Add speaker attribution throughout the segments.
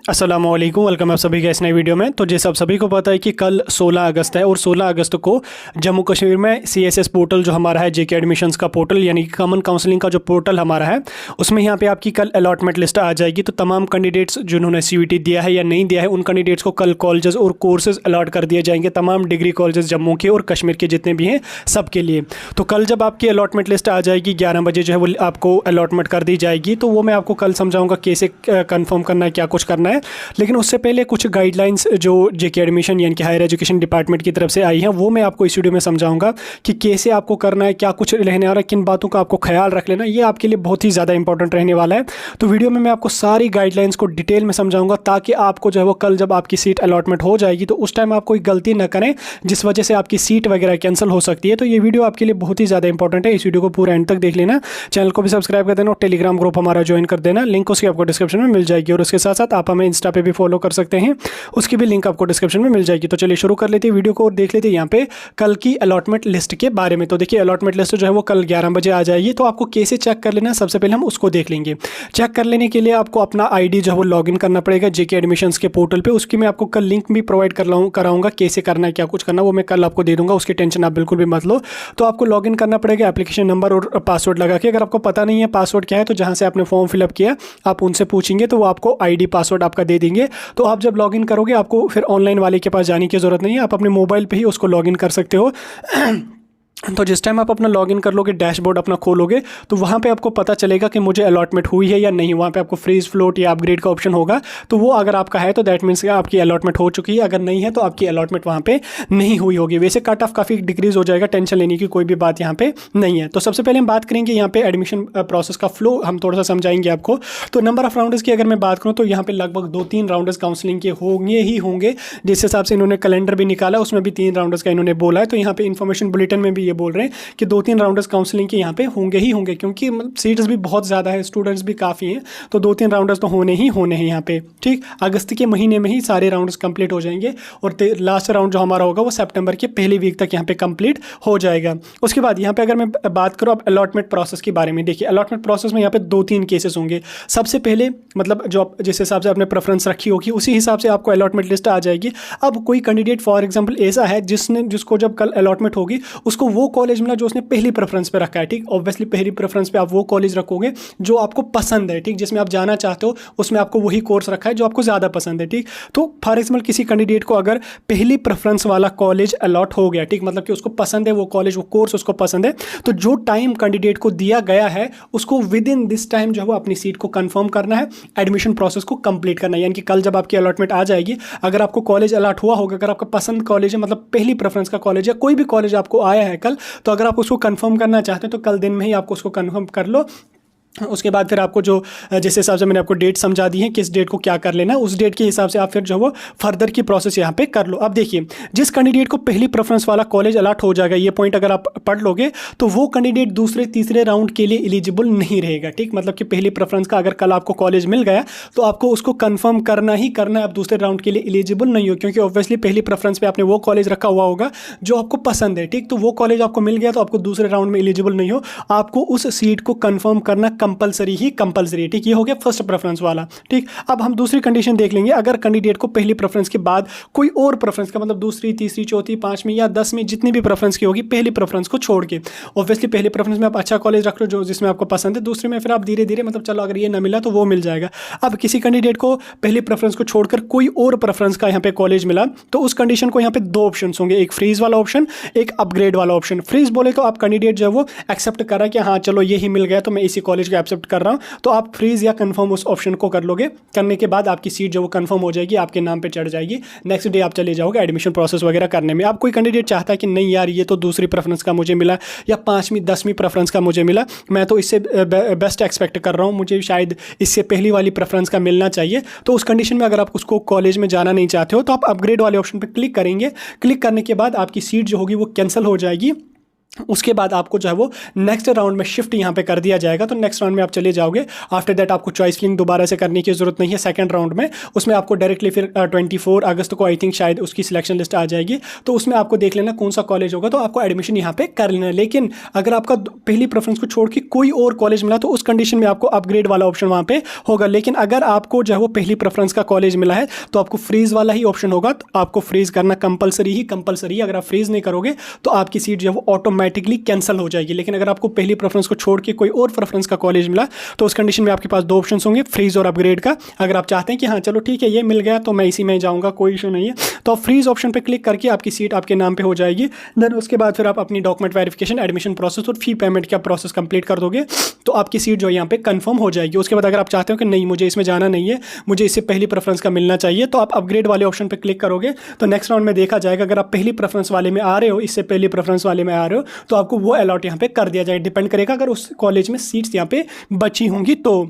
Speaker 1: अस्सलामुअलैकुम, वेलकम आप सभी का इस नई वीडियो में। तो जैसे आप सभी को पता है कि कल 16 अगस्त है और 16 अगस्त को जम्मू कश्मीर में CSS पोर्टल जो हमारा है, JK एडमिशन्स का पोर्टल यानी कि कॉमन काउंसलिंग का जो पोर्टल हमारा है, उसमें यहाँ पे आपकी कल अलॉटमेंट लिस्ट आ जाएगी। तो तमाम कैंडिडेट्स जिन्होंने CVT दिया है या नहीं दिया है, उन कैंडिडेट्स को कल कॉलेजेस और कोर्सेज अलॉट कर दिए जाएंगे, तमाम डिग्री कॉलेजेस जम्मू के और कश्मीर के जितने भी हैं सबके लिए। तो कल जब आपकी अलॉटमेंट लिस्ट आ जाएगी 11 बजे जो है वो आपको अलॉटमेंट कर दी जाएगी। तो वो मैं आपको कल समझाऊँगा कैसे कन्फर्म करना है, क्या कुछ करना है। लेकिन उससे पहले कुछ गाइडलाइंस जो JK एडमिशन यानी कि हायर एजुकेशन डिपार्टमेंट की तरफ से आई हैं, वो मैं आपको इस वीडियो में समझाऊंगा कि कैसे आपको करना है, क्या कुछ रहने वाला है, किन बातों का आपको ख्याल रख लेना, ये आपके लिए बहुत ही ज़्यादा इंपॉर्टेंट रहने वाला है। तो वीडियो में मैं आपको सारी गाइडलाइंस को डिटेल में समझाऊंगा ताकि आपको जो है वो कल जब आपकी सीट अलॉटमेंट हो जाएगी तो उस टाइम आप कोई गलती न करें जिस वजह से आपकी सीट वगैरह कैंसिल हो सकती है। तो ये वीडियो आपके लिए बहुत ही ज़्यादा इंपॉर्टेंट है, इस वीडियो को पूरा एंड तक देख लेना। चैनल को भी सब्सक्राइब कर देना और टेलीग्राम ग्रुप हमारा ज्वाइन कर देना, लिंक उसकी आपको डिस्क्रिप्शन में मिल जाएगी। और उसके साथ साथ आप हमें इंस्टा पे भी फॉलो कर सकते हैं, उसकी भी लिंक आपको डिस्क्रिप्शन में मिल जाएगी। तो चलिए शुरू कर लेते हैं वीडियो को और देख लेते हैं यहाँ पे कल की अलॉटमेंट लिस्ट के बारे में। तो देखिए अलॉटमेंट लिस्ट जो है वो कल 11 बजे आ जाएगी। तो आपको कैसे चेक कर लेना है, सबसे पहले हम उसको देख लेंगे। चेक कर लेने के लिए आपको अपना ID जो है वो लॉगिन करना पड़ेगा JK एडमिशन्स के पोर्टल पे। उसकी मैं आपको कल लिंक भी प्रोवाइड कराऊंगा, कैसे करना है, क्या कुछ करना है वो मैं कल आपको दे दूंगा, उसकी टेंशन आप बिल्कुल भी मत लो। तो आपको लॉगिन करना पड़ेगा एप्लीकेशन नंबर और पासवर्ड लगा के। अगर आपको पता नहीं है पासवर्ड क्या है तो जहाँ से आपने फॉर्म फिलअप किया आप उनसे पूछेंगे तो वो आपको ID पासवर्ड आपका दे देंगे। तो आप जब लॉगिन करोगे आपको फिर ऑनलाइन वाले के पास जाने की ज़रूरत नहीं है, आप अपने मोबाइल पे ही उसको लॉगिन कर सकते हो। तो जिस टाइम आप अपना लॉगिन कर लोगे, डैशबोर्ड अपना खोलोगे, तो वहाँ पे आपको पता चलेगा कि मुझे अलॉटमेंट हुई है या नहीं। वहाँ पे आपको फ्रीज, फ्लोट या अपग्रेड का ऑप्शन होगा। तो वो अगर आपका है तो दैट मीन्स कि आपकी अलॉटमेंट हो चुकी है, अगर नहीं है तो आपकी अलॉटमेंट वहाँ पे नहीं हुई होगी। वैसे कट ऑफ काफ़ी डिक्रीज हो जाएगा, टेंशन लेने की कोई भी बात यहाँ पे नहीं है। तो सबसे पहले हम बात करेंगे यहाँ पे एडमिशन प्रोसेस का फ्लो हम थोड़ा सा समझाएंगे आपको। तो नंबर ऑफ राउंडर्स की अगर मैं बात करूँ तो यहाँ पे लगभग 2-3 राउंडर्स काउंसलिंग के होंगे ही होंगे। जिस हिसाब से इन्होंने कैलेंडर भी निकाला उसमें भी 3 राउंडर्स का इन्होंने बोला है। तो यहाँ पे इन्फॉर्मेशन बुलेटिन में भी ये बोल रहे हैं कि 2-3 राउंडर्स काउंसलिंग के यहाँ पे होंगे ही होंगे, क्योंकि सीट्स भी बहुत ज़्यादा है, स्टूडेंट्स भी काफ़ी हैं। तो 2-3 राउंडर्स तो होने ही हैं यहाँ पे। ठीक, अगस्त के महीने में ही सारे राउंड्स कंप्लीट हो जाएंगे और लास्ट राउंड जो हमारा होगा वो सितंबर के पहली वीक तक यहाँ पे कंप्लीट हो जाएगा। उसके बाद यहाँ पे अगर मैं बात करूँ अब अलॉटमेंट प्रोसेस के बारे में, देखिए अलॉटमेंट प्रोसेस में यहाँ पे 2-3 केसेस होंगे। सबसे पहले मतलब जो जिस हिसाब से आपने प्रेफरेंस रखी होगी उसी हिसाब से आपको अलॉटमेंट लिस्ट आ जाएगी। अब कोई कैंडिडेट फॉर एग्जाम्पल ऐसा है जिसको जब कल अलॉटमेंट होगी उसको वो कॉलेज मिला जो उसने पहली प्रेफरेंस पे रखा है। ठीक, ऑब्वियसली पहली प्रेफरेंस पे आप वो कॉलेज रखोगे जो आपको पसंद है, ठीक, जिसमें आप जाना चाहते हो उसमें आपको वही कोर्स रखा है जो आपको ज़्यादा पसंद है। ठीक, तो फॉर एग्जाम्पल किसी कैंडिडेट को अगर पहली प्रेफरेंस वाला कॉलेज अलॉट हो गया, ठीक, मतलब कि उसको पसंद है वो कॉलेज, वो कोर्स उसको पसंद है, तो जो टाइम कैंडिडेट को दिया गया है उसको विद इन दिस टाइम जो है वो अपनी सीट को कंफर्म करना है, एडमिशन प्रोसेस को कंप्लीट करना है। यानी कि कल जब आपकी अलॉटमेंट आ जाएगी, अगर आपको कॉलेज अलॉट हुआ होगा, अगर आपका पसंद कॉलेज है, मतलब पहली प्रेफरेंस का कॉलेज है, कोई भी कॉलेज आपको आया है कल, तो अगर आप उसको कंफर्म करना चाहते हैं तो कल दिन में ही आपको उसको कंफर्म कर लो। उसके बाद फिर आपको जो जिस हिसाब से मैंने आपको डेट समझा दी है किस डेट को क्या कर लेना, उस डेट के हिसाब से आप फिर जो वो फर्दर की प्रोसेस यहाँ पे कर लो। अब देखिए जिस कैंडिडेट को पहली प्रेफरेंस वाला कॉलेज अलॉट हो जाएगा, ये पॉइंट अगर आप पढ़ लोगे तो वो कैंडिडेट दूसरे तीसरे राउंड के लिए एलिजिबल नहीं रहेगा। ठीक, मतलब कि पहली प्रेफरेंस का अगर कल आपको कॉलेज मिल गया तो आपको उसको कन्फर्म करना ही करना है, आप दूसरे राउंड के लिए एलिजिबल नहीं हो, क्योंकि ऑब्वियसली पहली प्रेफरेंस पे आपने वो कॉलेज रखा हुआ होगा जो आपको पसंद है। ठीक, तो वो कॉलेज आपको मिल गया तो आपको दूसरे राउंड में एलिजिबल नहीं हो, आपको उस सीट को कन्फर्म करना कंपलसरी ही कंपलसरी। ठीक, ये हो गया फर्स्ट प्रेफरेंस वाला। ठीक, अब हम दूसरी कंडीशन देख लेंगे। अगर कैंडिडेट को पहली प्रेफरेंस के बाद कोई और प्रेफरेंस का मतलब दूसरी, तीसरी, चौथी, 5वीं या 10वीं जितनी भी प्रेफरेंस की होगी, पहली प्रेफरेंस को छोड़ के, ऑब्वियसली पहली प्रेफरेंस में आप अच्छा कॉलेज रख लो जो जिसमें आपको पसंद है, दूसरे में फिर आप धीरे धीरे मतलब चलो अगर ये ना मिला तो वो मिल जाएगा। अब किसी कैंडिडेट को पहली प्रेफरेंस को छोड़कर कोई और प्रेफरेंस का यहाँ पे कॉलेज मिला तो उस कंडीशन को यहाँ पे 2 ऑप्शन होंगे, एक फ्रीज वाला ऑप्शन, एक अपग्रेड वाला ऑप्शन। फ्रीज बोले तो आप कैंडिडेट जो है वो एक्सेप्ट कर रहा है कि हाँ चलो यही मिल गया तो मैं इसी कॉलेज को एक्सेप्ट कर रहा हूँ, तो आप फ्रीज या कंफर्म उस ऑप्शन को कर लोगे। करने के बाद आपकी सीट जो वो कंफर्म हो जाएगी, आपके नाम पे चढ़ जाएगी। नेक्स्ट डे आप चले जाओगे एडमिशन प्रोसेस वगैरह करने में। आप कोई कैंडिडेट चाहता है कि नहीं यार ये तो दूसरी प्रेफरेंस का मुझे मिला या 5वीं 10वीं प्रेफरेंस का मुझे मिला, मैं तो इससे बेस्ट एक्सपेक्ट कर रहा हूँ, मुझे शायद इससे पहली वाली प्रेफरेंस का मिलना चाहिए, तो उस कंडीशन में अगर आप उसको कॉलेज में जाना नहीं चाहते हो तो आप अपग्रेड वाले ऑप्शन पर क्लिक करेंगे। क्लिक करने के बाद आपकी सीट जो होगी वो कैंसिल हो जाएगी उसके बाद आपको जो है वो नेक्स्ट राउंड में शिफ्ट यहाँ पे कर दिया जाएगा। तो नेक्स्ट राउंड में आप चले जाओगे। आफ्टर दैट आपको चॉइस फिलिंग दोबारा से करने की जरूरत नहीं है सेकंड राउंड में। उसमें आपको डायरेक्टली फिर 24 अगस्त को आई थिंक शायद उसकी सिलेक्शन लिस्ट आ जाएगी। तो उसमें आपको देख लेना कौन सा कॉलेज होगा, तो आपको एडमिशन यहाँ पे कर लेना है। लेकिन अगर आपका पहली प्रेफरेंस को छोड़ के कोई और कॉलेज मिला तो उस कंडीशन में आपको अपग्रेड वाला ऑप्शन वहाँ पे होगा। लेकिन अगर आपको जो है वो पहली प्रेफरेंस का कॉलेज मिला है तो आपको फ्रीज वाला ही ऑप्शन होगा। तो आपको फ्रीज करना कंपलसरी है। अगर आप फ्रीज नहीं करोगे तो आपकी सीट जो है वो ऑटोमेटिकली कैंसिल हो जाएगी। लेकिन अगर आपको पहली प्रेफरेंस को छोड़ के कोई और प्रेफरेंस का कॉलेज मिला तो उस कंडीशन में आपके पास दो ऑप्शन होंगे, फ्रीज और अपग्रेड का। अगर आप चाहते हैं कि हाँ चलो ठीक है ये मिल गया तो मैं इसी में जाऊँगा, कोई इशू नहीं है, तो आप फ्रीज ऑप्शन पर क्लिक करके आपकी सीट आपके नाम पर हो जाएगी। देन उसके बाद फिर आप अपनी डॉक्यूमेंट वेरिफिकेशन, एडमिशन प्रोसेस और फी पेमेंट का प्रोसेस कंप्लीट कर दोगे तो आपकी सीट जो है यहाँ पे कंफर्म हो जाएगी। उसके बाद अगर आप चाहते हो कि नहीं मुझे इसमें जाना नहीं है, मुझे इससे पहली प्रेफरेंस का मिलना चाहिए, तो आप अपग्रेड वाले ऑप्शन पे क्लिक करोगे तो नेक्स्ट राउंड में देखा जाएगा। अगर आप पहली प्रेफरेंस वाले में आ रहे हो, इससे पहली प्रेफरेंस वाले में आ रहे हो, तो आपको वो अलॉट यहाँ पे कर दिया जाए। डिपेंड करेगा अगर उस कॉलेज में सीट्स यहाँ पे बची होंगी तो।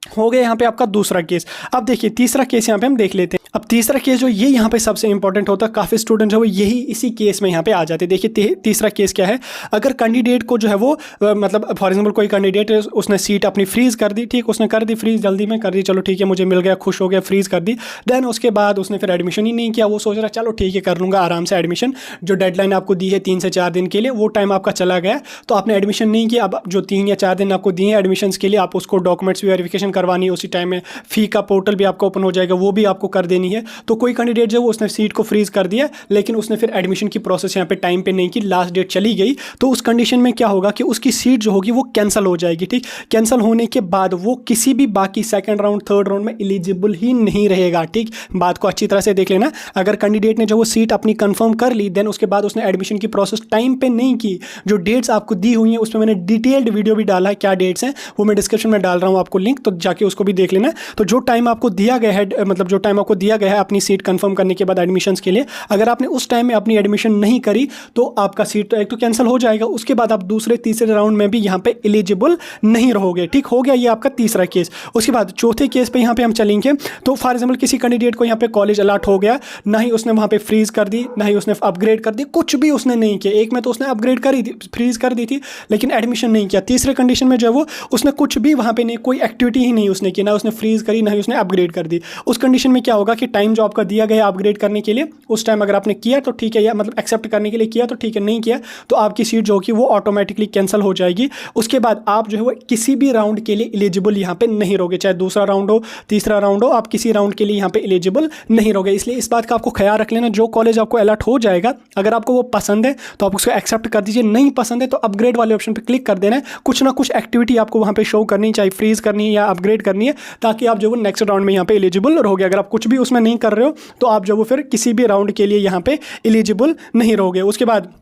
Speaker 1: हो गया यहाँ पे आपका दूसरा केस। अब देखिए तीसरा केस यहाँ पे हम देख लेते हैं। अब तीसरा केस जो ये यहाँ पे सबसे इंपॉर्टेंट होता है, काफ़ी स्टूडेंट जो है वो यही इसी केस में यहाँ पे आ जाते हैं। देखिए तीसरा केस क्या है, अगर कैंडिडेट को जो है वो मतलब फॉर एग्जांपल कोई कैंडिडेट है, उसने सीट अपनी फ्रीज कर दी, ठीक, उसने कर दी फ्रीज, जल्दी में कर दी, चलो ठीक है मुझे मिल गया, खुश हो गया, फ्रीज कर दी। देन उसके बाद उसने फिर एडमिशन ही नहीं किया, वो सोच रहा चलो ठीक है कर लूँगा आराम से एडमिशन, जो डेडलाइन आपको दी है 3 से 4 दिन के लिए वो टाइम आपका चला गया, तो आपने एडमिशन नहीं किया। अब जो 3 या 4 दिन आपको दिए हैं एडमिशन के लिए, आप उसको डॉक्यूमेंट्स वेरिफिकेशन करवानी है उसी टाइम में, फी का पोर्टल भी आपका ओपन हो जाएगा, वो भी आपको कर देनी है। तो कोई कैंडिडेट जो उसने सीट को फ्रीज कर दिया लेकिन उसने फिर एडमिशन की प्रोसेस यहाँ पे टाइम पे नहीं की, लास्ट डेट चली गई, तो उस कंडीशन में क्या होगा कि उसकी सीट जो होगी वो कैंसिल हो जाएगी। ठीक, कैंसिल होने के बाद वो किसी भी बाकी सेकंड राउंड थर्ड राउंड में एलिजिबल ही नहीं रहेगा। ठीक, बात को अच्छी तरह से देख लेना। अगर कैंडिडेट ने जो वो सीट अपनी कंफर्म कर ली, देन उसके बाद उसने एडमिशन की प्रोसेस टाइम पे नहीं की, जो डेट्स आपको दी हुई हैं उसमें मैंने डिटेल्ड वीडियो भी डाला है, क्या डेट्स हैं वो मैं डिस्क्रिप्शन में डाल रहा हूँ आपको लिंक, तो जाके उसको भी देख लेना। तो जो टाइम आपको दिया गया है, मतलब जो टाइम आपको दिया गया है अपनी सीट कंफर्म करने के बाद एडमिशंस के लिए, अगर आपने उस टाइम में अपनी एडमिशन नहीं करी तो आपका सीट एक तो कैंसिल हो जाएगा, उसके बाद आप दूसरे तीसरे राउंड में भी यहाँ पे एलिजिबल नहीं रहोगे। ठीक, हो गया ये आपका तीसरा केस। उसके बाद चौथे केस पे यहाँ पे हम चलेंगे। तो फॉर एग्जाम्पल किसी कैंडिडेट को यहाँ पे कॉलेज अलॉट हो गया, ना ही उसने वहाँ पे फ्रीज कर दी, ना ही उसने अपग्रेड कर दी, कुछ भी उसने नहीं किया। एक में तो उसने अपग्रेड करी थी, फ्रीज कर दी थी, लेकिन एडमिशन नहीं किया। तीसरे कंडीशन में जो है वो उसने कुछ भी वहाँ पे नहीं, कोई एक्टिविटी ही नहीं उसने की, ना उसने फ्रीज करी ना ही उसने अपग्रेड कर दी। उस कंडीशन में क्या होगा कि टाइम जो आपका दिया गया अपग्रेड करने के लिए, उस टाइम अगर आपने किया तो ठीक है, या मतलब एक्सेप्ट करने के लिए किया तो ठीक है, नहीं किया तो आपकी सीट जो होगी वो ऑटोमेटिकली कैंसिल हो जाएगी। उसके बाद आप जो है वो किसी भी राउंड के लिए एलिजिबल यहाँ पे नहीं रहोगे, चाहे दूसरा राउंड हो तीसरा राउंड हो, आप किसी राउंड के लिए यहाँ पे एलिजिबल नहीं रहोगे। इसलिए इस बात का आपको ख्याल रख लेना, जो कॉलेज आपको अलॉट हो जाएगा अगर आपको वो पसंद है तो आप उसको एक्सेप्ट कर दीजिए, नहीं पसंद है तो अपग्रेड वाले ऑप्शन पर क्लिक कर देना है। कुछ ना कुछ एक्टिविटी आपको वहाँ पे शो करनी, चाहे फ्रीज करनी है या अपग्रेड करनी है, ताकि आप जो वो नेक्स्ट राउंड में यहाँ पे एलिजिबल रहोगे। अगर आप कुछ भी उसमें नहीं कर रहे हो तो आप जो वो फिर किसी भी राउंड के लिए यहाँ पे एलिजिबल नहीं रहोगे। उसके बाद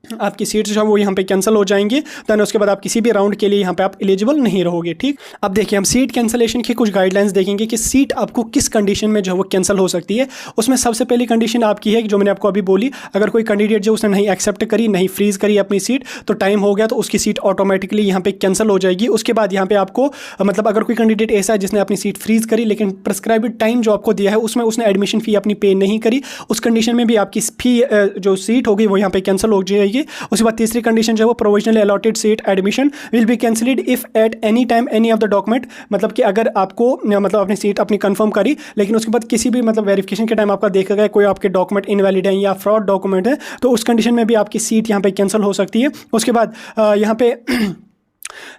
Speaker 1: आपकी सीट्स जो है वो यहाँ पे कैंसिल हो जाएंगी। देन उसके बाद आप किसी भी राउंड के लिए यहाँ पे आप एलिजिबल नहीं रहोगे। ठीक, अब देखिए हम सीट कैंसिलेशन की कुछ गाइडलाइंस देखेंगे कि सीट आपको किस कंडीशन में जो है वो कैंसिल हो सकती है। उसमें सबसे पहली कंडीशन आपकी है जो मैंने आपको अभी बोली, अगर कोई कैंडिडेट जो उसने नहीं एक्सेप्ट करी, नहीं फ्रीज करी अपनी सीट, तो टाइम हो गया तो उसकी सीट ऑटोमेटिकली यहाँ पे कैंसिल हो जाएगी। उसके बाद यहाँ पे आपको मतलब अगर कोई कैंडिडेट ऐसा है जिसने अपनी सीट फ्रीज करी लेकिन प्रिस्क्राइब्ड टाइम जो आपको दिया है उसमें उसने एडमिशन फी अपनी पे नहीं करी, उस कंडीशन में भी आपकी फी जो सीट होगी वो यहाँ पे कैंसिल हो जाएगी। उसके बाद तीसरी कंडीशन जो है वो provisionally allotted seat admission will be cancelled if at any time any of the document, मतलब कि अगर आपको मतलब अपनी सीट अपनी कंफर्म करी लेकिन उसके बाद किसी भी मतलब वेरिफिकेशन के टाइम आपका देखा गया कोई आपके डॉक्यूमेंट इनवैलिड है या फ्रॉड डॉक्यूमेंट है, तो उस कंडीशन में भी आपकी सीट यहाँ पे कैंसिल हो सकती है। उसके बाद यहाँ पे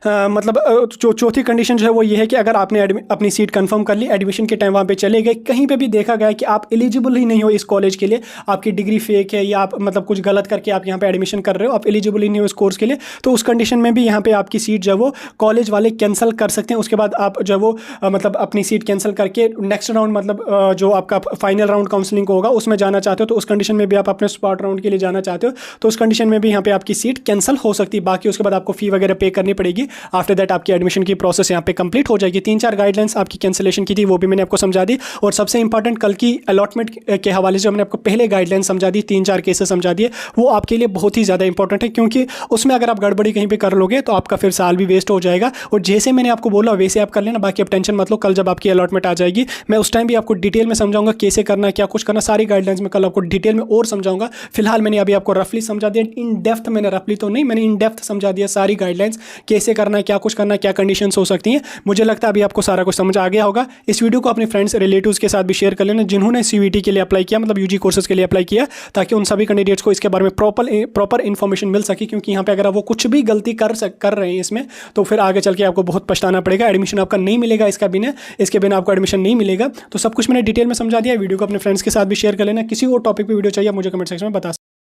Speaker 1: मतलब जो चौथी कंडीशन जो है वो ये है कि अगर आपने अपनी सीट कंफर्म कर ली, एडमिशन के टाइम वहाँ पे चले गए, कहीं पे भी देखा गया कि आप एलिजिबल ही नहीं हो इस कॉलेज के लिए, आपकी डिग्री फेक है या आप मतलब कुछ गलत करके आप यहाँ पे एडमिशन कर रहे हो, आप एलिजिबल ही नहीं हो इस कोर्स के लिए, तो उस कंडीशन में भी यहाँ पे आपकी सीट जो है वो कॉलेज वाले कैंसिल कर सकते हैं। उसके बाद आप जो है वो मतलब अपनी सीट कैंसिल करके नेक्स्ट राउंड मतलब जो आपका फाइनल राउंड काउंसलिंग होगा उसमें जाना चाहते हो, तो उस कंडीशन में भी आप अपने स्पॉट राउंड के लिए जाना चाहते हो, तो उस कंडीशन में भी यहाँ पे आपकी सीट कैंसिल हो सकती है। बाकी उसके बाद आपको फी वगैरह पे करनी पड़ेगी। आफ्टर दैट आपकी एडमिशन की प्रोसेस यहाँ पे कंप्लीट हो जाएगी। 3-4 गाइडलाइंस आपकी कैंसिलेशन की थी वो भी मैंने आपको समझा दी, और सबसे इंपॉर्टेंट कल की अलॉटमेंट के हवाले से जो मैंने आपको पहले गाइडलाइन समझा दी, 3-4 केसेस समझा दिए, वो आपके लिए बहुत ही ज़्यादा इंपॉर्टेंट है, क्योंकि उसमें अगर आप गड़बड़ी कहीं पर कर लोगे तो आपका फिर साल भी वेस्ट हो जाएगा। और जैसे मैंने आपको बोला वैसे आप कर लेना, बाकी आप टेंशन मत लो। कल जब आपकी अलॉटमेंट आ जाएगी मैं उस टाइम भी आपको डिटेल में समझाऊंगा कैसे करना, क्या कुछ करना, सारी गाइडलाइंस में कल आपको डिटेल में और समझाऊंगा। फिलहाल मैंने अभी आपको रफली समझा दिया, इन डेप्थ मैंने रफली तो नहीं, मैंने इन डेप्थ समझा दिया सारी गाइडलाइंस, कैसे करना है, क्या कुछ करना है, क्या कंडीशंस हो सकती हैं। मुझे लगता है अभी आपको सारा कुछ समझ आ गया होगा। इस वीडियो को अपने फ्रेंड्स रिलेटिव्स के साथ भी शेयर कर लेना जिन्होंने CVT के लिए अप्लाई किया, मतलब यूजी कोर्सेज के लिए अप्लाई किया, ताकि उन सभी कैंडिडेट्स को इसके बारे में प्रॉपर इन्फॉर्मेशन मिल सके। क्योंकि यहाँ पे अगर वो कुछ भी गलती कर रहे हैं इसमें, तो फिर आगे चल के आपको बहुत पछताना पड़ेगा। एडमिशन आपका नहीं मिलेगा, इसके बिना आपको एडमिशन नहीं मिलेगा। तो सब कुछ मैंने डिटेल में समझा दिया। वीडियो को अपने फ्रेंड्स के साथ भी शेयर कर लेना। किसी और टॉपिक पे वीडियो चाहिए मुझे कमेंट सेक्शन में बता